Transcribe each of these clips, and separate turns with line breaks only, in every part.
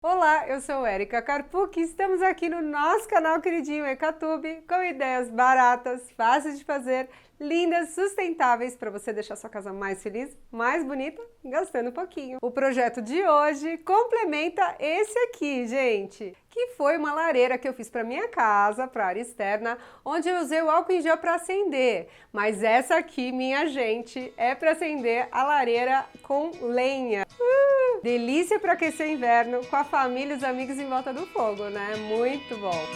Olá, eu sou Erika Carpucci e estamos aqui no nosso canal queridinho EcaTube com ideias baratas, fáceis de fazer, lindas, sustentáveis para você deixar sua casa mais feliz, mais bonita, gastando pouquinho. O projeto de hoje complementa esse aqui, gente, que foi uma lareira que eu fiz para minha casa, para a área externa, onde eu usei o álcool em gel para acender. Mas essa aqui, minha gente, é para acender a lareira com lenha. Delícia para aquecer o inverno com a família e os amigos em volta do fogo, né? Muito bom!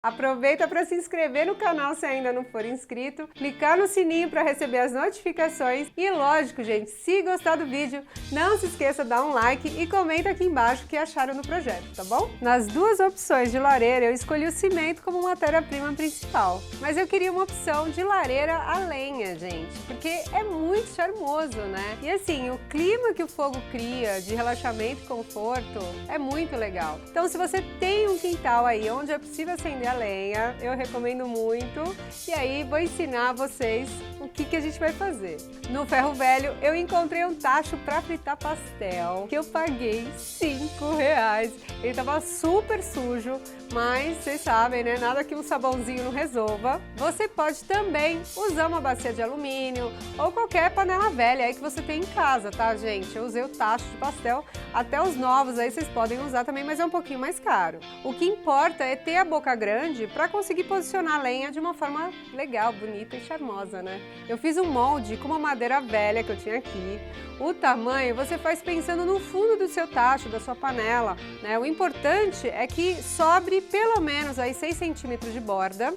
Aproveita para se inscrever no canal se ainda não for inscrito, clicar no sininho para receber as notificações e, lógico, gente, se gostar do vídeo, não se esqueça de dar um like e comenta aqui embaixo o que acharam do projeto, tá bom? Nas duas opções de lareira, eu escolhi o cimento como matéria-prima principal, mas eu queria uma opção de lareira a lenha, gente, porque é muito charmoso, né? E assim, o clima que o fogo cria, de relaxamento e conforto, é muito legal. Então, se você tem um quintal aí onde é possível acender a lenha, eu recomendo muito. E aí vou ensinar vocês o que a gente vai fazer. No ferro velho eu encontrei um tacho para fritar pastel que eu paguei R$5. Ele tava super sujo, mas vocês sabem, né? Nada que um sabãozinho não resolva. Você pode também usar uma bacia de alumínio ou qualquer panela velha aí que você tem em casa, tá, gente? Eu usei o tacho de pastel, até os novos aí vocês podem usar também, mas é um pouquinho mais caro. O que importa é ter a boca grande para conseguir posicionar a lenha de uma forma legal, bonita e charmosa, né? Eu fiz um molde com uma madeira velha que eu tinha aqui. O tamanho você faz pensando no fundo do seu tacho, da sua panela, né? O importante é que sobre pelo menos aí 6 centímetros de borda,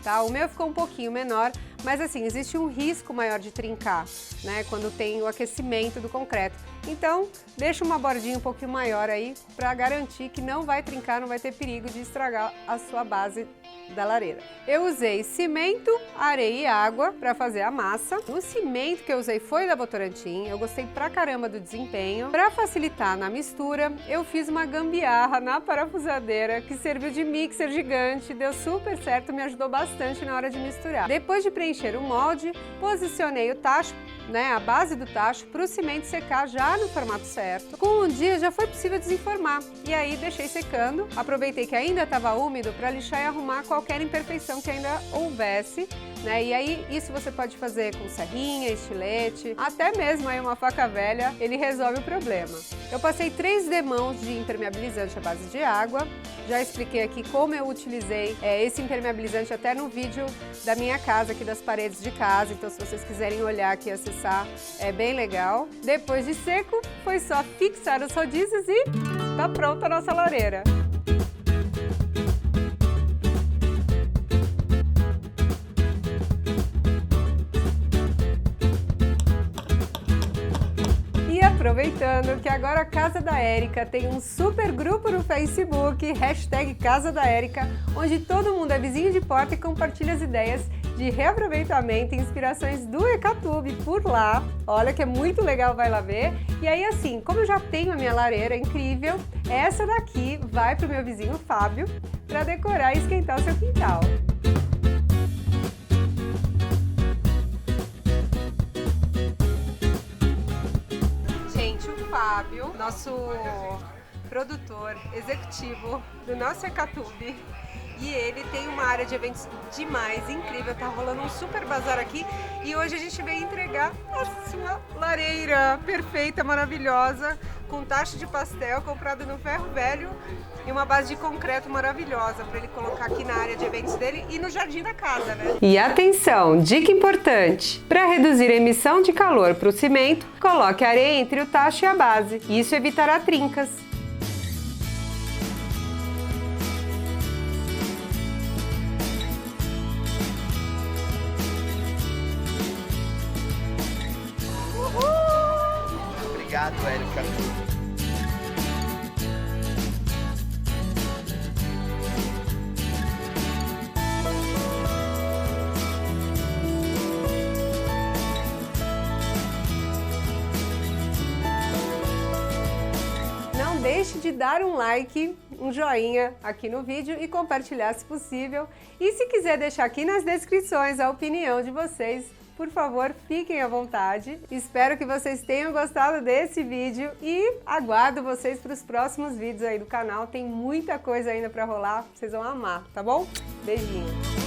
tá? O meu ficou um pouquinho menor, mas assim, existe um risco maior de trincar, né? Quando tem o aquecimento do concreto. Então, deixa uma bordinha um pouquinho maior aí para garantir que não vai trincar, não vai ter perigo de estragar a sua base da lareira. Eu usei cimento, areia e água para fazer a massa. O cimento que eu usei foi da Votorantim, eu gostei pra caramba do desempenho. Para facilitar na mistura, eu fiz uma gambiarra na parafusadeira que serviu de mixer gigante, deu super certo, me ajudou bastante na hora de misturar. Depois de preencher o molde, posicionei o tacho, né, a base do tacho, para o cimento secar já no formato certo. Com um dia já foi possível desenformar e aí deixei secando. Aproveitei que ainda estava úmido para lixar e arrumar qualquer imperfeição que ainda houvesse, né? E aí isso você pode fazer com serrinha, estilete, até mesmo aí uma faca velha, ele resolve o problema. Eu passei 3 demãos de impermeabilizante à base de água. Já expliquei aqui como eu utilizei esse impermeabilizante até no vídeo da minha casa, aqui das paredes de casa, então se vocês quiserem olhar aqui e acessar, é bem legal. Depois de seco, foi só fixar os rodízios e tá pronta a nossa lareira. Aproveitando que agora a Casa da Erika tem um super grupo no Facebook, #CasaDaErika, onde todo mundo é vizinho de porta e compartilha as ideias de reaproveitamento e inspirações do EcaTube por lá. Olha que é muito legal, vai lá ver. E aí assim, como eu já tenho a minha lareira incrível, essa daqui vai para o meu vizinho Fábio para decorar e esquentar o seu quintal. Fábio, nosso produtor executivo do nosso EcaTube, e ele tem uma área de eventos demais, incrível, tá rolando um super bazar aqui e hoje a gente veio entregar a sua lareira perfeita, maravilhosa, com tacho de pastel comprado no ferro velho e uma base de concreto maravilhosa para ele colocar aqui na área de eventos dele e no jardim da casa, né? E atenção, dica importante! Para reduzir a emissão de calor para o cimento, coloque areia entre o tacho e a base. Isso evitará trincas.
Obrigado, Erika.
Não deixe deixe de dar um like, um joinha aqui no vídeo e compartilhar se possível. E se quiser deixar aqui nas descrições a opinião de vocês, por favor, fiquem à vontade. Espero que vocês tenham gostado desse vídeo e aguardo vocês para os próximos vídeos aí do canal. Tem muita coisa ainda para rolar, vocês vão amar, tá bom? Beijinho!